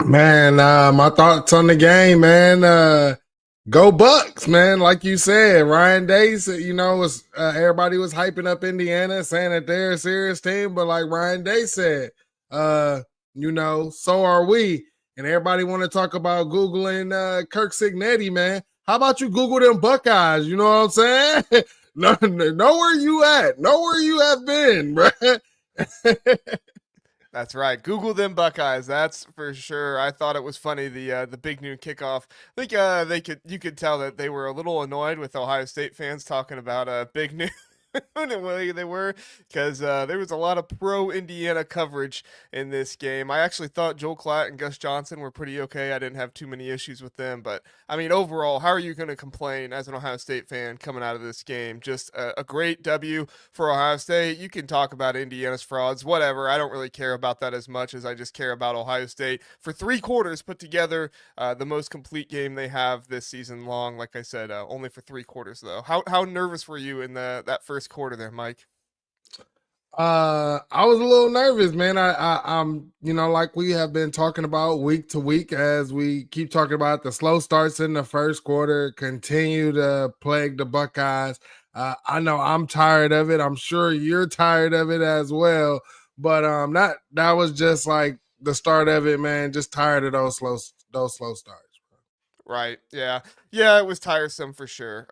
Man, my thoughts on the game, man. Go Bucks, man. Like you said, Ryan Day said, was everybody was hyping up Indiana, saying that they're a serious team, but like Ryan Day said, so are we. And everybody want to talk about Google and Kirk Signetti, man. How about you Google them Buckeyes? You know what I'm saying? Know where you at. Know where you have been, bro. That's right. Google them Buckeyes. That's for sure. I thought it was funny the big noon kickoff. I think you could tell that they were a little annoyed with Ohio State fans talking about big noon and the way they were because there was a lot of pro Indiana coverage in this game. I actually thought Joel Klatt and Gus Johnson were pretty okay. I didn't have too many issues with them, but I mean overall, how are you going to complain as an Ohio State fan coming out of this game? Just a great W for Ohio State. You can talk about Indiana's frauds, whatever. I don't really care about that as much as I just care about Ohio State for 3 quarters put together. The most complete game they have this season long. Like I said, only for 3 quarters though. How nervous were you in that first quarter there, Mike? I was a little nervous, man. I'm, like we have been talking about week to week as we keep talking about the slow starts in the first quarter continue to plague the Buckeyes. I know I'm tired of it. I'm sure you're tired of it as well. But that was just like the start of it, man. Just tired of those slow starts. Right. Yeah. Yeah, it was tiresome for sure.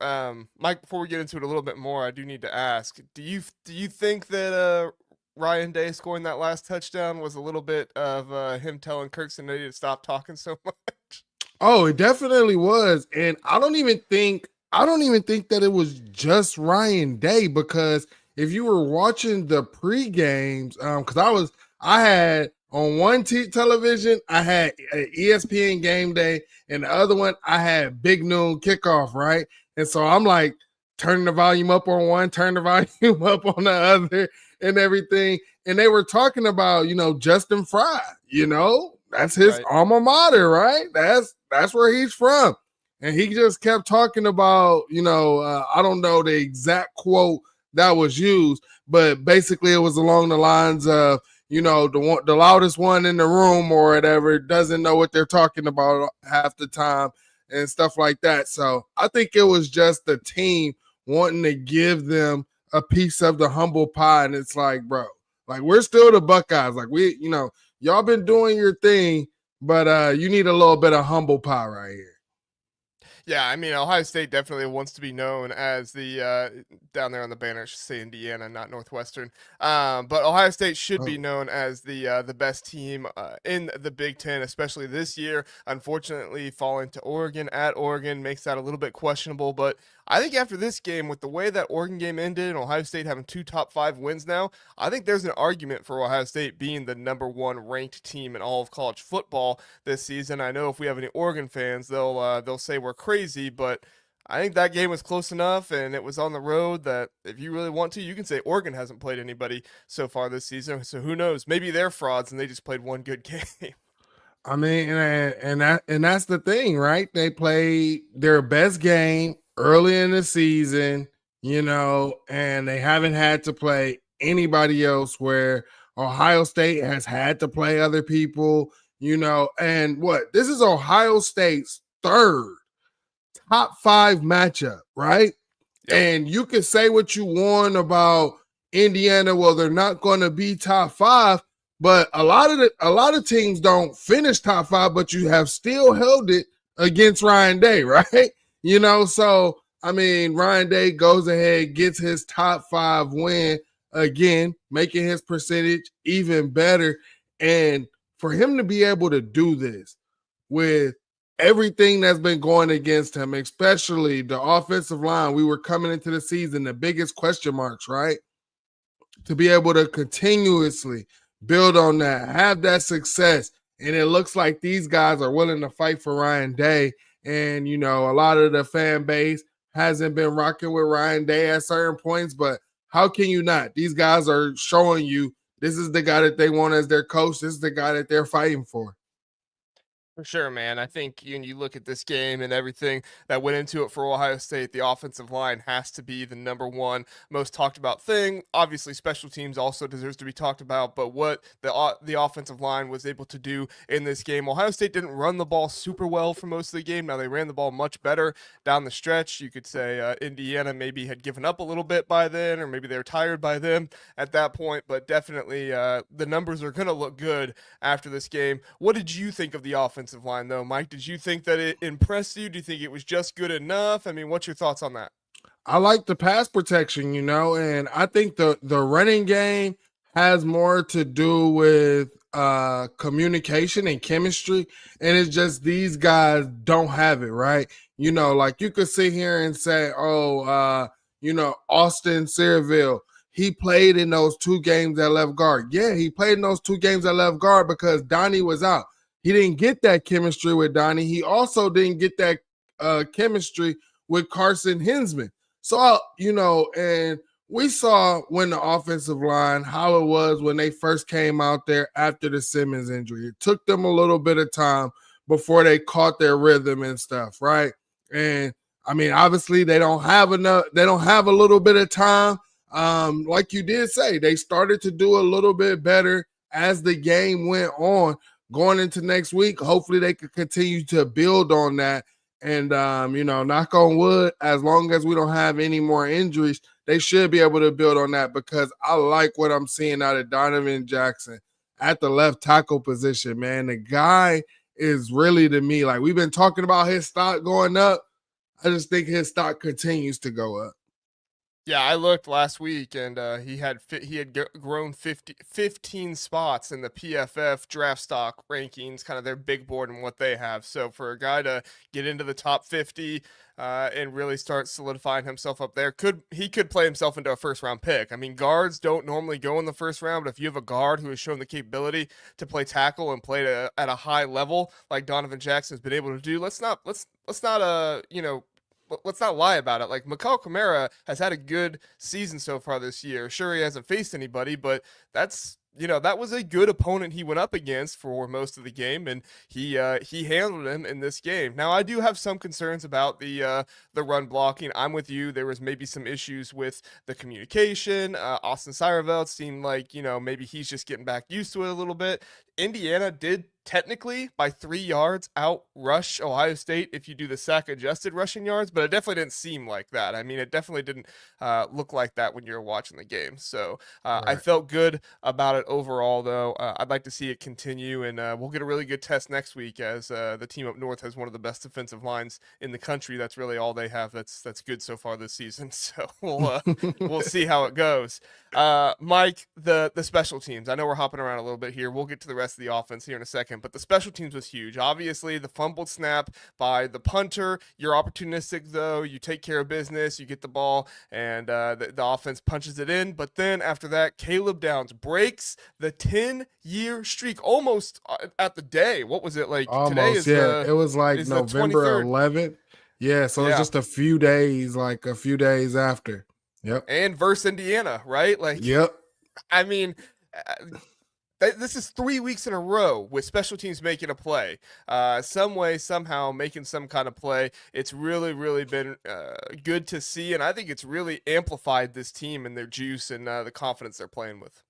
Mike, before we get into it a little bit more, I do need to ask, do you think that Ryan Day scoring that last touchdown was a little bit of him telling Kirk Cincinnati to stop talking so much? Oh, it definitely was. And I don't even think that it was just Ryan Day because if you were watching the pre-games, because I had on one television, I had ESPN game day, and the other one I had big noon kickoff, right? And so I'm like turning the volume up on one, turn the volume up on the other, and everything. And they were talking about, Justin Fry, that's his Right. alma mater, right? That's where he's from. And he just kept talking about, I don't know the exact quote that was used, but basically it was along the lines of, the loudest one in the room or whatever doesn't know what they're talking about half the time and stuff like that. So I think it was just the team wanting to give them a piece of the humble pie. And it's like, bro, like we're still the Buckeyes. Like y'all been doing your thing, but you need a little bit of humble pie right here. Yeah, I mean Ohio State definitely wants to be known as the down there on the banner, I should say Indiana, not Northwestern. But Ohio State should be Oh, known as the best team in the Big Ten, especially this year. Unfortunately, falling to Oregon at Oregon makes that a little bit questionable. But I think after this game, with the way that Oregon game ended and Ohio State having 2 top 5 wins now, I think there's an argument for Ohio State being the #1 ranked team in all of college football this season. I know if we have any Oregon fans, they'll say we're crazy, but I think that game was close enough, and it was on the road that if you really want to, you can say Oregon hasn't played anybody so far this season. So who knows? Maybe they're frauds and they just played one good game. I mean, and that's the thing, right? They played their best game early in the season, and they haven't had to play anybody else. Where Ohio State has had to play other people, and what this is Ohio State's third top five matchup, right? Yep. And you can say what you want about Indiana. Well, they're not going to be top five, but a lot of teams don't finish top five, but you have still held it against Ryan Day, right? So I mean, Ryan Day goes ahead, gets his top five win again, making his percentage even better. And for him to be able to do this with everything that's been going against him, especially the offensive line. We were coming into the season, the biggest question marks, right? To be able to continuously build on that, have that success. And it looks like these guys are willing to fight for Ryan Day. And, a lot of the fan base hasn't been rocking with Ryan Day at certain points, but how can you not? These guys are showing you this is the guy that they want as their coach. This is the guy that they're fighting for. For sure, man. I think you look at this game and everything that went into it for Ohio State, the offensive line has to be the number one most talked about thing. Obviously, special teams also deserves to be talked about, but what the offensive line was able to do in this game, Ohio State didn't run the ball super well for most of the game. Now they ran the ball much better down the stretch. You could say Indiana maybe had given up a little bit by then, or maybe they were tired by then at that point. But definitely, the numbers are going to look good after this game. What did you think of the offensive line, though, Mike? Did you think that it impressed you? Do you think it was just good enough? I mean, what's your thoughts on that? I like the pass protection, and I think the running game has more to do with communication and chemistry, and it's just these guys don't have it, right? Like you could sit here and say, "Oh, Austin Cereaville, he played in those 2 games at left guard." Yeah, he played in those 2 games at left guard because Donnie was out. He didn't get that chemistry with Donnie. He also didn't get that chemistry with Carson Hinsman. So, and we saw when the offensive line, how it was when they first came out there after the Simmons injury. It took them a little bit of time before they caught their rhythm and stuff, right? And I mean, obviously they don't have enough, they don't have a little bit of time. Like you did say, they started to do a little bit better as the game went on. Going into next week, hopefully they could continue to build on that. And knock on wood, as long as we don't have any more injuries, they should be able to build on that because I like what I'm seeing out of Donovan Jackson at the left tackle position, man. The guy is really, to me, like we've been talking about his stock going up. I just think his stock continues to go up. Yeah, I looked last week, and he had grown 15 spots in the PFF draft stock rankings, kind of their big board and what they have. So for a guy to get into the top 50 and really start solidifying himself up there, he could play himself into a first round pick. I mean, guards don't normally go in the first round, but if you have a guard who has shown the capability to play tackle and play at a high level like Donovan Jackson has been able to do, let's not let's not lie about it. Like Mikal Kamara has had a good season so far this year. Sure, he hasn't faced anybody, but that was a good opponent he went up against for most of the game, and he handled him in this game. Now, I do have some concerns about the run blocking. I'm with you. There was maybe some issues with the communication. Austin Cereaville seemed like maybe he's just getting back used to it a little bit. Indiana did technically by 3 yards out rush Ohio State if you do the sack adjusted rushing yards, but it definitely didn't seem like that. I mean, it definitely didn't look like that when you're watching the game. So I Right. felt good about it overall, though. I'd like to see it continue, and we'll get a really good test next week as the team up north has one of the best defensive lines in the country. That's really all they have. That's good so far this season. So we'll see how it goes. Mike, the special teams. I know we're hopping around a little bit here. We'll get to the rest of the offense here in a second, but the special teams was huge. Obviously, the fumbled snap by the punter. You're opportunistic though. You take care of business. You get the ball, and the offense punches it in. But then after that, Caleb Downs breaks the 10-year streak almost at the day. What was it like? Today Almost, is yeah. It was like the November 23rd. 11th. Yeah, so it's Yeah, just a few days, like a few days after. Yep. and versus Indiana, right? Like, Yep. I mean, uh, this is 3 weeks in a row with special teams making a play, some way, somehow making some kind of play. It's really, really been good to see, and I think it's really amplified this team and their juice and the confidence they're playing with.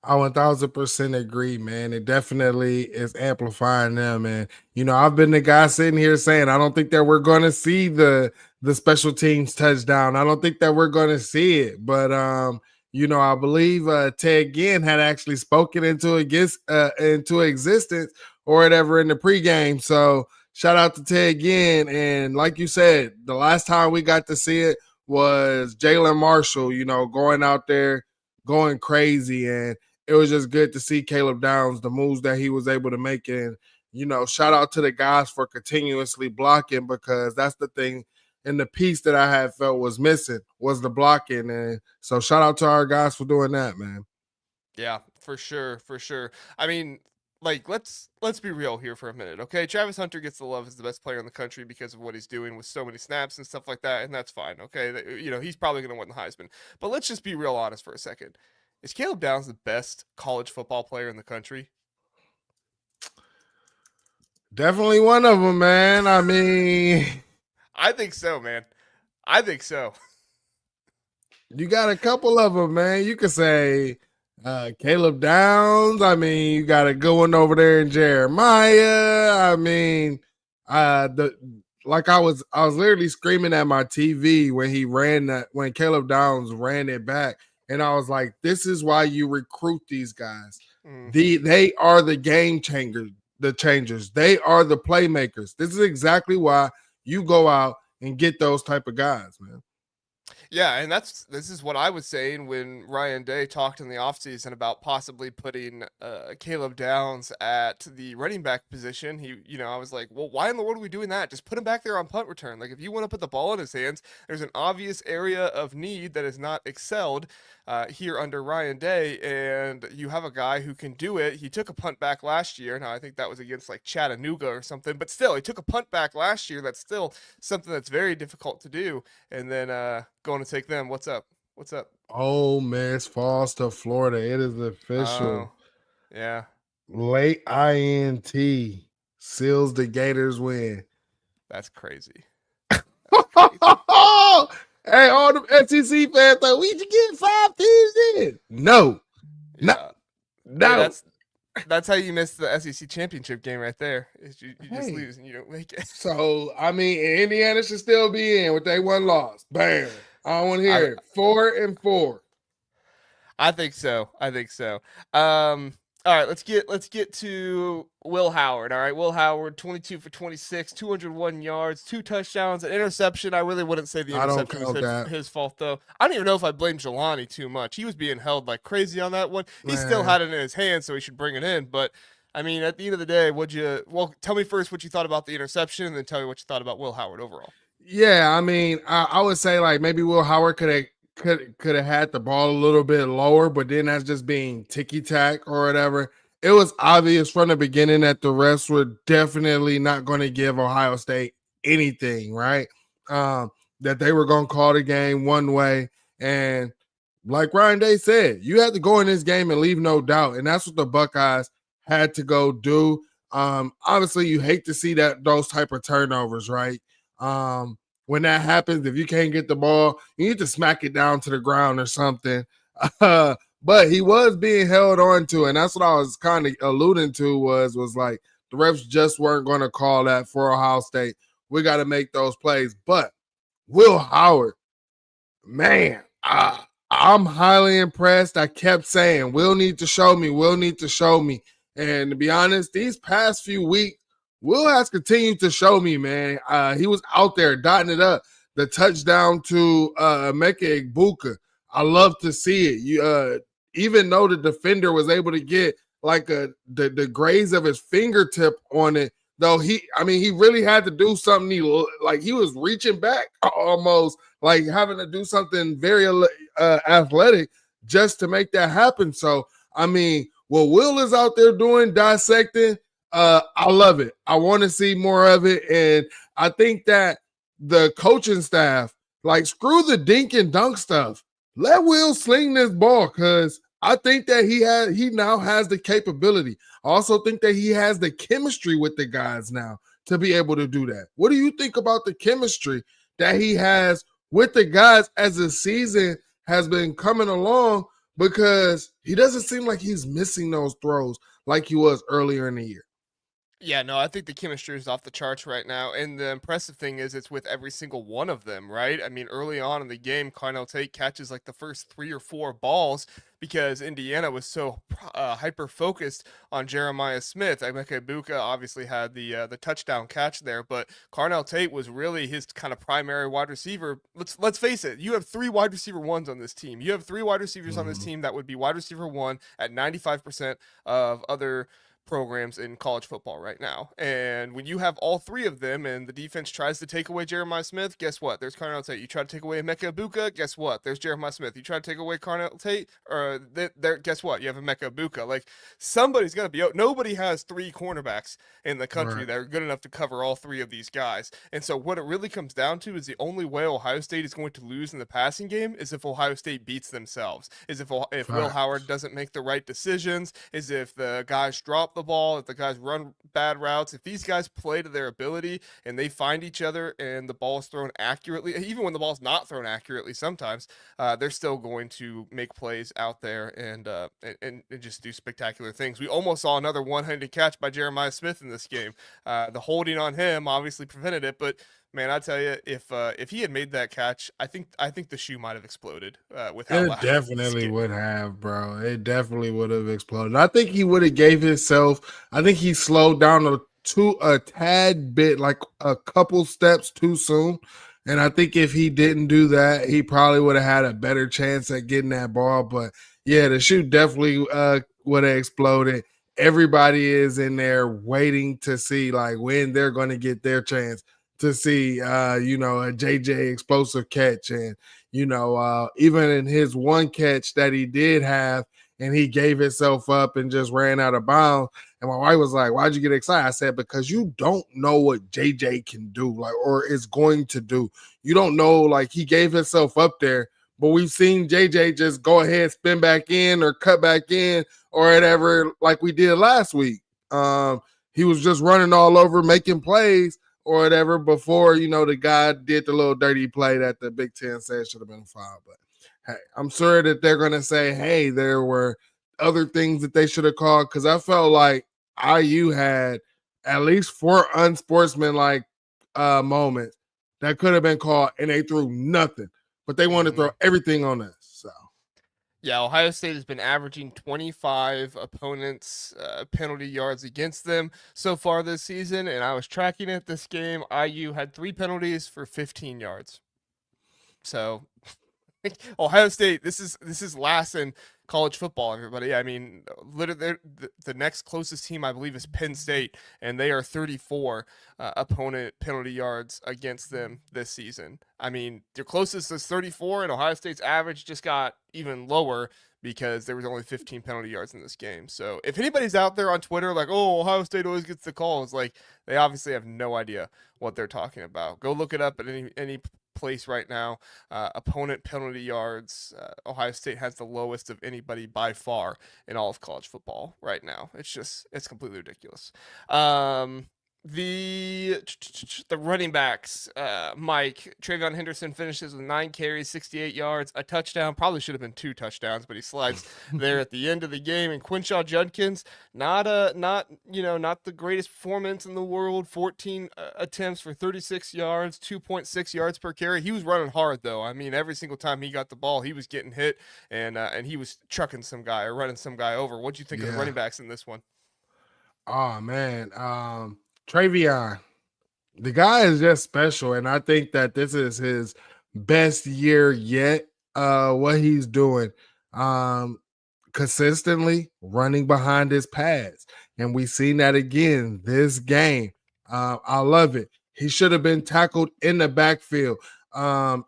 I 1000% agree, man. It definitely is amplifying them. And I've been the guy sitting here saying I don't think that we're going to see the special teams touchdown. I don't think that we're going to see it. But I believe Ted Ginn had actually spoken into existence or whatever in the pregame. So shout out to Ted Ginn. And like you said, the last time we got to see it was Jalen Marshall. Going out there going crazy, and it was just good to see Caleb Downs, the moves that he was able to make. And, shout out to the guys for continuously blocking because that's the thing and the piece that I had felt was missing was the blocking. And so shout out to our guys for doing that, man. Yeah, for sure, for sure. I mean, like let's be real here for a minute, okay? Travis Hunter gets the love as the best player in the country because of what he's doing with so many snaps and stuff like that, and that's fine, okay? He's probably going to win the Heisman. But let's just be real honest for a second. Is Caleb Downs the best college football player in the country? Definitely one of them, man. I mean, I think so, man. I think so. you got a couple of them, man. You could say Caleb Downs. I mean, you got a good one over there in Jeremiah. I mean, the like I was literally screaming at my TV when he ran that when Caleb Downs ran it back, and I was like, "This is why you recruit these guys. They are the game changers. The changers. They are the playmakers. This is exactly why you go out and get those type of guys, man." Yeah, and this is what I was saying when Ryan Day talked in the offseason about possibly putting Caleb Downs at the running back position. I was like, well, why in the world are we doing that? Just put him back there on punt return. Like, if you want to put the ball in his hands, there's an obvious area of need that is not excelled here under Ryan Day, and you have a guy who can do it. He took a punt back last year. Now, I think that was against like Chattanooga or something, but still, he took a punt back last year. That's still something that's very difficult to do. And then going to take them. What's up? What's up? Ole Miss falls to Florida. It is Oh, official. yeah. Late INT seals the Gators win. That's crazy. Hey, all the SEC fans thought we should get 5 teams in. No, Yeah. no. Hey, that's how you miss the SEC championship game right there. Is you just lose and you don't make it. So I mean, Indiana should still be in with they one loss. Bam. I don't want to hear it. 4-4. I think so. I think so. All right, let's get to Will Howard. All right, Will Howard, 22 for 26, 201 yards, 2 touchdowns, an interception. I really wouldn't say the interception was his fault, though. I don't even know if I blame Jelani too much. He was being held like crazy on that one. He still had it in his hand, so he should bring it in. But I mean, at the end of the day, tell me first what you thought about the interception, and then tell me what you thought about Will Howard overall. Yeah, I mean, I would say like maybe Will Howard could have had the ball a little bit lower, but then that's just being ticky tack or whatever. It was obvious from the beginning that the refs were definitely not going to give Ohio State anything, right? That they were going to call the game one way. And like Ryan Day said, you had to go in this game and leave no doubt. And that's what the Buckeyes had to go do. Obviously, you hate to see those type of turnovers, right? When that happens, if you can't get the ball, you need to smack it down to the ground or something. But he was being held on to, and that's what I was kind of alluding to was like the refs just weren't going to call that for Ohio State. We got to make those plays. But Will Howard, man, I'm highly impressed. I kept saying, Will need to show me, Will need to show me. And to be honest, these past few weeks, Will has continued to show me, man. He was out there dotting it up. The touchdown to Emeka Egbuka. I love to see it. You even though the defender was able to get like the graze of his fingertip on it, though he really had to do something. He was reaching back almost, like having to do something very athletic just to make that happen. So I mean, what Will is out there doing, dissecting, I love it. I want to see more of it. And I think that the coaching staff, like, screw the dink and dunk stuff. Let Will sling this ball, because I think that he now has the capability. I also think that he has the chemistry with the guys now to be able to do that. What do you think about the chemistry that he has with the guys as the season has been coming along? Because he doesn't seem like he's missing those throws like he was earlier in the year. Yeah, no, I think the chemistry is off the charts right now. And the impressive thing is it's with every single one of them, right? I mean, early on in the game, Carnell Tate catches like the first 3 or 4 balls because Indiana was so hyper focused on Jeremiah Smith. Emeka Egbuka obviously had the touchdown catch there, but Carnell Tate was really his kind of primary wide receiver. Let's face it, you have 3 wide receiver ones on this team. You have 3 wide receivers on this team that would be wide receiver 1 at 95% of other programs in college football right now. And when you have all 3 of them and the defense tries to take away Jeremiah Smith, guess what? There's Carnell Tate. You try to take away Emeka Egbuka, guess what? There's Jeremiah Smith. You try to take away Carnell Tate, or guess what? You have Emeka Egbuka. Like, somebody's going to be out. Nobody has 3 cornerbacks in the country that are good enough to cover all 3 of these guys. And so what it really comes down to is the only way Ohio State is going to lose in the passing game is if Ohio State beats themselves, is if Will Howard doesn't make the right decisions, is if the guys drop the ball, if the guys run bad routes, if these guys play to their ability and they find each other and the ball is thrown accurately, even when the ball's not thrown accurately, sometimes they're still going to make plays out there and just do spectacular things. We almost saw another one-handed catch by Jeremiah Smith in this game. The holding on him obviously prevented it, but man, I tell you, if he had made that catch, I think the shoe might have exploded with how It loud it's definitely getting. would have, bro. It definitely would have exploded. I think he would have gave himself. I think he slowed down a tad bit, like a couple steps too soon. And I think if he didn't do that, he probably would have had a better chance at getting that ball. But yeah, the shoe definitely would have exploded. Everybody is in there waiting to see like when they're going to get their chance to see, a JJ explosive catch. And even in his one catch that he did have, and he gave himself up and just ran out of bounds. And my wife was like, "Why'd you get excited?" I said, "Because you don't know what JJ can do, like, or is going to do. You don't know, like, he gave himself up there, but we've seen JJ just go ahead, spin back in or cut back in or whatever, like we did last week. He was just running all over, making plays or whatever before, the guy did the little dirty play that the Big Ten said should have been fouled. But hey, I'm sure that they're going to say, hey, there were other things that they should have called, because I felt like IU had at least 4 unsportsmanlike moments that could have been called, and they threw nothing. But they wanted to throw everything on us. So yeah, Ohio State has been averaging 25 opponents' penalty yards against them so far this season, and I was tracking it. This game, IU had 3 penalties for 15 yards. So Ohio State, this is last in college football, everybody. I mean, literally, the next closest team, I believe, is Penn State, and they are 34 opponent penalty yards against them this season. I mean, their closest is 34, and Ohio State's average just got even lower because there was only 15 penalty yards in this game. So if anybody's out there on Twitter like, "Oh, Ohio State always gets the call," it's like they obviously have no idea what they're talking about. Go look it up at any place right now. Opponent penalty yards, Ohio State has the lowest of anybody by far in all of college football right now. It's completely ridiculous. The running backs, Mike Travion Henderson finishes with 9 carries, 68 yards, a touchdown. Probably should have been 2 touchdowns, but he slides there at the end of the game. And Quinshaw Judkins, not the greatest performance in the world. 14 attempts for 36 yards, 2.6 yards per carry. He was running hard though. I mean, every single time he got the ball, he was getting hit, and he was trucking some guy or running some guy over. What'd you think of the running backs in this one? Oh man, Travion, the guy is just special, and I think that this is his best year yet. What he's doing, consistently running behind his pads, and we seen that again this game. I love it. He should have been tackled in the backfield. A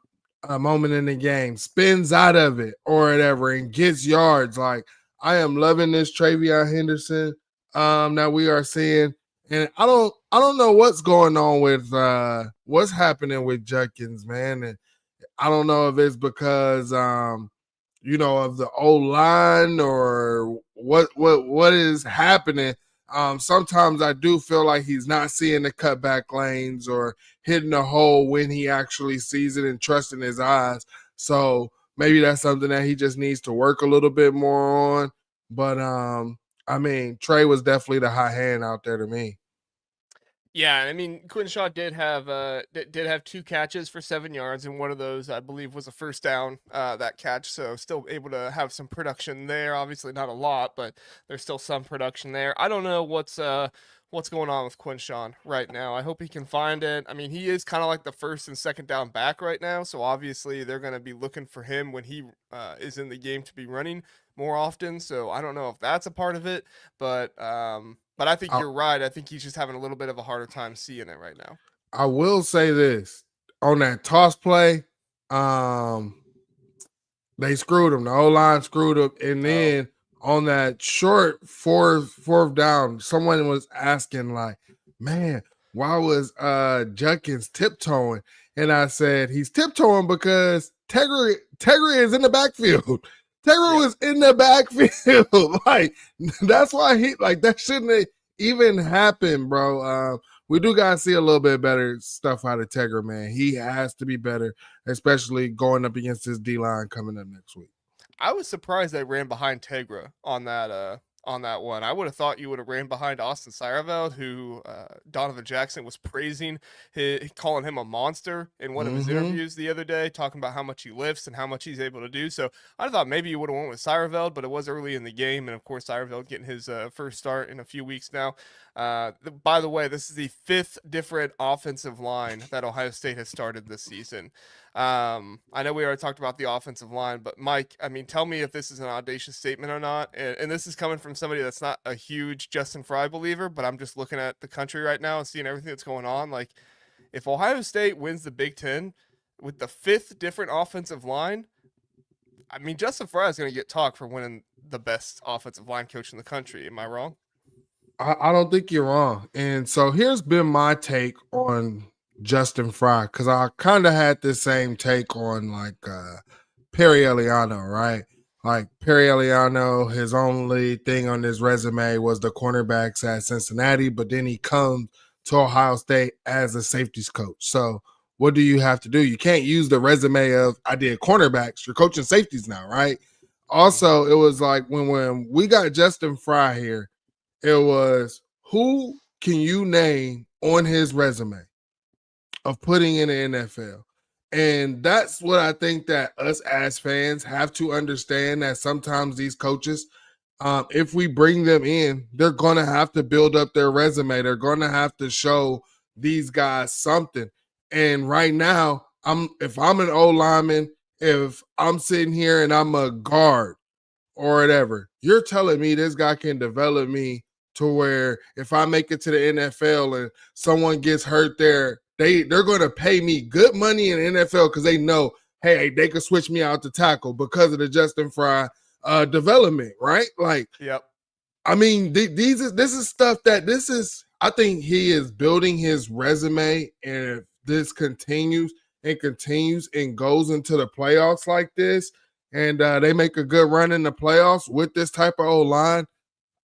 moment in the game, spins out of it or whatever, and gets yards. Like, I am loving this Travion Henderson that we are seeing. And I don't know what's going on with what's happening with Judkins, man. And I don't know if it's because of the old line or what is happening. Sometimes I do feel like he's not seeing the cutback lanes or hitting the hole when he actually sees it and trusting his eyes. So maybe that's something that he just needs to work a little bit more on. But I mean, Trey was definitely the hot hand out there to me. Yeah, I mean, Quinshaw did have 2 catches for 7 yards, and one of those, I believe, was a first down. That catch, so still able to have some production there. Obviously, not a lot, but there's still some production there. I don't know what's going on with Quinshaw right now. I hope he can find it. I mean, he is kind of like the first and second down back right now, so obviously they're going to be looking for him when he is in the game to be running more often. So I don't know if that's a part of it, but I think you're right. I think he's just having a little bit of a harder time seeing it right now. I will say this on that toss play, they screwed him. The O-line screwed him, and then on that short fourth down, someone was asking like, "Man, why was Judkins tiptoeing?" And I said, "He's tiptoeing because Tegri is in the backfield." Tegra Yeah. was in the backfield. Like, that's why that shouldn't even happen, bro. We do gotta see a little bit better stuff out of Tegra, man. He has to be better, especially going up against his D line coming up next week. I was surprised they ran behind Tegra on that one. I would have thought you would have ran behind Austin Seierveld, who Donovan Jackson was praising, calling him a monster in one of his Mm-hmm. interviews the other day, talking about how much he lifts and how much he's able to do. So I thought maybe you would have went with Seierveld, but it was early in the game, and of course Seierveld getting his first start in a few weeks now. By the way, this is the fifth different offensive line that Ohio State has started this season. I know we already talked about the offensive line, but Mike, I mean, tell me if this is an audacious statement or not. And this is coming from somebody that's not a huge Justin Fry believer, but I'm just looking at the country right now and seeing everything that's going on. Like, if Ohio State wins the Big Ten with the fifth different offensive line, I mean, Justin Fry is going to get talk for winning the best offensive line coach in the country. Am I wrong? I don't think you're wrong. And so here's been my take on Justin Fry, because I kind of had the same take on Perry Eliano, right? Like Perry Eliano, his only thing on his resume was the cornerbacks at Cincinnati, but then he comes to Ohio State as a safeties coach. So what do you have to do? You can't use the resume of I did cornerbacks. You're coaching safeties now, right? Also, it was like when we got Justin Fry here, it was who can you name on his resume of putting in the NFL? And that's what I think that us as fans have to understand, that sometimes these coaches, if we bring them in, they're going to have to build up their resume. They're going to have to show these guys something. And right now, if I'm an O lineman, if I'm sitting here and I'm a guard or whatever, you're telling me this guy can develop me to where if I make it to the NFL and someone gets hurt there, they're going to pay me good money in the NFL because they know, hey, they could switch me out to tackle because of the Justin Fry development, right? Like, Yep. I mean, this is stuff that I think he is building his resume, and if this continues and goes into the playoffs like this, and they make a good run in the playoffs with this type of O line,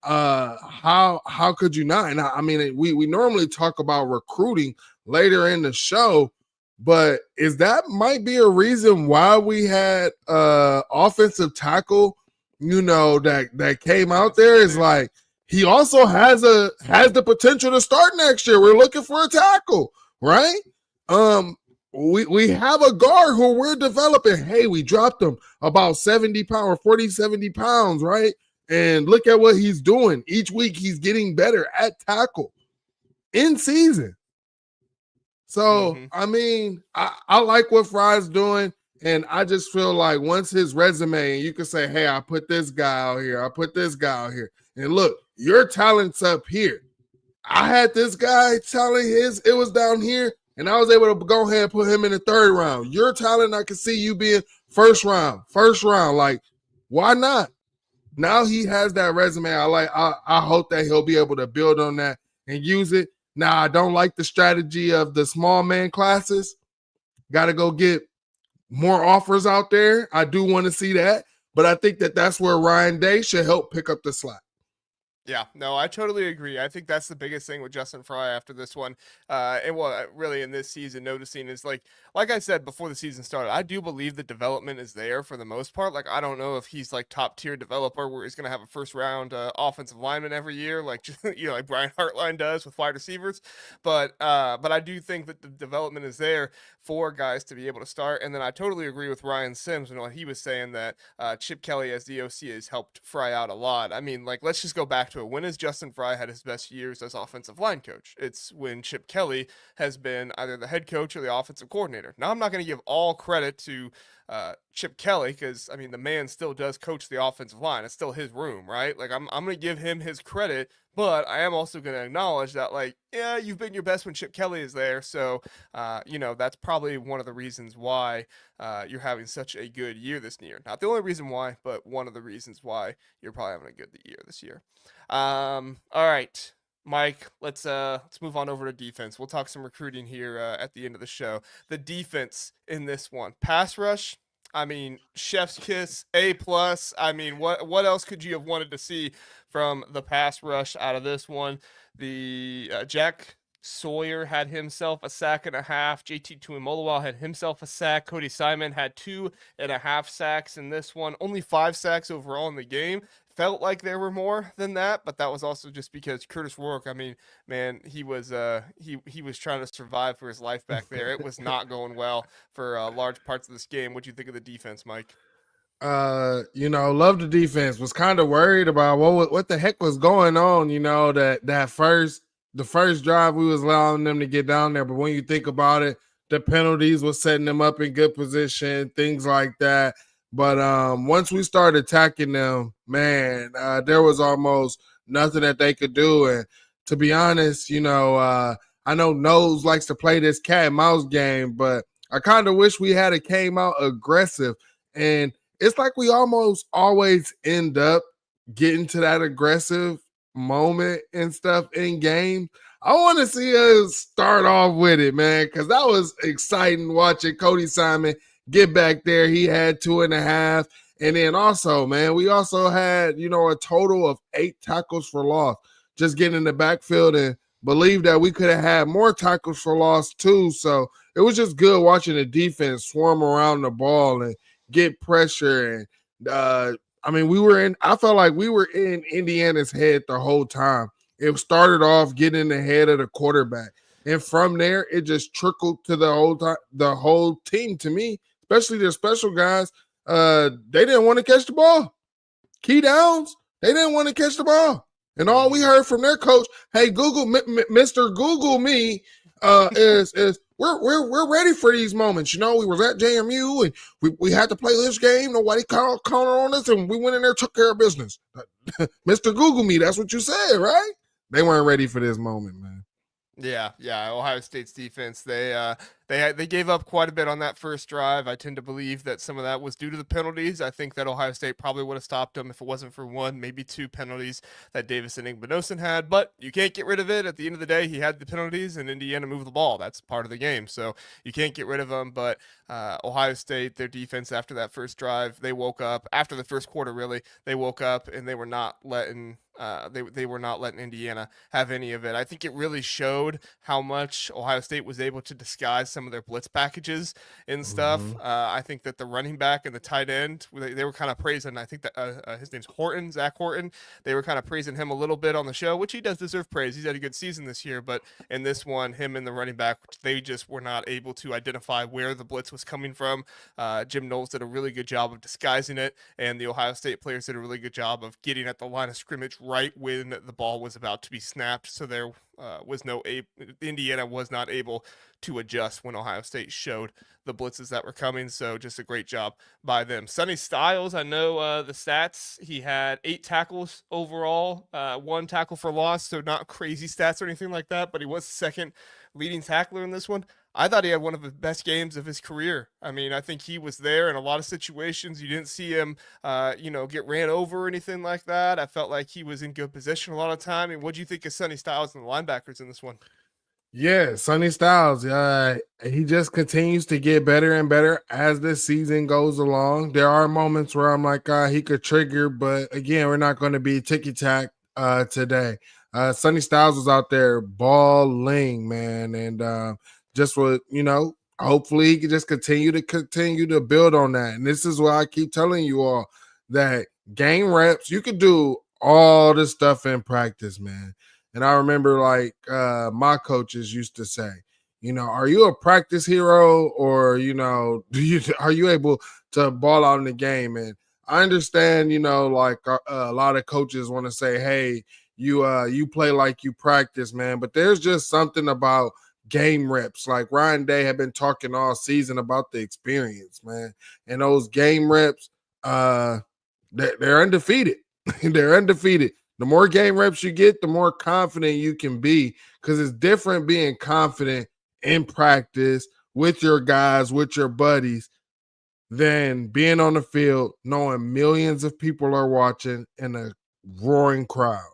how could you not? And I mean, we normally talk about recruiting later in the show, but that might be a reason why we had offensive tackle, that came out there, is like he also has the potential to start next year. We're looking for a tackle, right? We have a guard who we're developing. Hey, we dropped him about 70 pounds, 40, 70 pounds, right? And look at what he's doing. Each week he's getting better at tackle in season. So, I mean, I like what Fry's doing. And I just feel like once his resume, and you can say, hey, I put this guy out here. I put this guy out here. And look, your talent's up here. I had this guy telling it was down here, and I was able to go ahead and put him in the third round. Your talent, I can see you being first round. Like, why not? Now he has that resume. I hope that he'll be able to build on that and use it. Now, I don't like the strategy of the small man classes. Got to go get more offers out there. I do want to see that. But I think that's where Ryan Day should help pick up the slack. Yeah, no, I totally agree. I think that's the biggest thing with Justin Fry after this one, and what really in this season noticing is like I said before the season started, I do believe the development is there for the most part. Like I don't know if he's like top tier developer where he's going to have a first round offensive lineman every year, like like Brian Hartline does with wide receivers, but I do think that the development is there for guys to be able to start. And then I totally agree with Ryan Sims when he was saying that Chip Kelly as the OC has helped Fry out a lot. I mean, like let's just go back to when has Justin Fry had his best years as offensive line coach? It's when Chip Kelly has been either the head coach or the offensive coordinator. Now, I'm not going to give all credit to Chip Kelly because, I mean, the man still does coach the offensive line. It's still his room, right? Like, I'm going to give him his credit, but I am also going to acknowledge that, like, yeah, you've been your best when Chip Kelly is there. So, that's probably one of the reasons why you're having such a good year this year. Not the only reason why, but one of the reasons why you're probably having a good year this year. All right, Mike, let's move on over to defense. We'll talk some recruiting here at the end of the show. The defense in this one, pass rush. I mean, chef's kiss, A plus. I mean, what else could you have wanted to see from the pass rush out of this one? The Jack Sawyer had himself a sack and a half. JT Tuimoloau had himself a sack. Cody Simon had 2.5 sacks in this one. Only 5 sacks overall in the game. Felt like there were more than that, but that was also just because Curtis Rourke, I mean, man, he was trying to survive for his life back there. It was not going well for large parts of this game. What do you think of the defense, Mike? Love the defense. Was kind of worried about what the heck was going on. The first drive we was allowing them to get down there, but when you think about it, the penalties was setting them up in good position, things like that. But once we started attacking them, man, there was almost nothing that they could do. And to be honest, I know Nose likes to play this cat and mouse game, but I kind of wish we had came out aggressive. And it's like we almost always end up getting to that aggressive moment and stuff in game. I want to see us start off with it, man, because that was exciting watching Cody Simon get back there. He had 2.5. And then also, man, we also had, a total of 8 tackles for loss. Just getting in the backfield, and believe that we could have had more tackles for loss too. So it was just good watching the defense swarm around the ball and get pressure. And I felt like we were in Indiana's head the whole time. It started off getting in the head of the quarterback. And from there, it just trickled to the whole team to me, especially their special guys. They didn't want to catch the ball. Key downs, they didn't want to catch the ball. And all we heard from their coach, hey, Google, Mr. Google me, is we're ready for these moments. We was at JMU and we had to play this game. Nobody called on us, and we went in there, took care of business. Mr. Google me, that's what you said, right? They weren't ready for this moment, man. Yeah. Ohio State's defense, they gave up quite a bit on that first drive. I tend to believe that some of that was due to the penalties. I think that Ohio State probably would have stopped them if it wasn't for 1, maybe 2 penalties that Davis and Igbinosun had. But you can't get rid of it. At the end of the day, he had the penalties, and Indiana moved the ball. That's part of the game, so you can't get rid of them. But Ohio State, their defense after that first drive, they woke up after the first quarter. Really, they woke up and they were not letting. They were not letting Indiana have any of it. I think it really showed how much Ohio State was able to disguise some of their blitz packages and stuff. Mm-hmm. I think that the running back and the tight end, they were kind of praising. I think that his name's Horton, Zach Horton. They were kind of praising him a little bit on the show, which he does deserve praise. He's had a good season this year, but in this one, him and the running back, they just were not able to identify where the blitz was coming from. Jim Knowles did a really good job of disguising it, and the Ohio State players did a really good job of getting at the line of scrimmage right when the ball was about to be snapped. So there was Indiana was not able to adjust when Ohio State showed the blitzes that were coming. So just a great job by them. Sonny Styles, I know the stats. He had 8 tackles overall, 1 tackle for loss. So not crazy stats or anything like that, but he was second leading tackler in this one. I thought he had one of the best games of his career. I mean, I think he was there in a lot of situations. You didn't see him, get ran over or anything like that. I felt like he was in good position a lot of time. And what do you think of Sonny Styles and the linebackers in this one? Yeah, Sonny Styles. He just continues to get better and better as this season goes along. There are moments where I'm like, he could trigger, but again, we're not going to be ticky-tack today. Sonny Styles was out there balling, man, and just what hopefully he can just continue to build on that. And this is why I keep telling you all that game reps, you could do all this stuff in practice, man. And I remember my coaches used to say, are you a practice hero, or are you able to ball out in the game? And I understand, a lot of coaches want to say, hey, you play like you practice, man. But there's just something about game reps. Like Ryan Day had been talking all season about the experience, man. And those game reps, they're undefeated. They're undefeated. The more game reps you get, the more confident you can be, because it's different being confident in practice with your guys, with your buddies, than being on the field knowing millions of people are watching and a roaring crowd.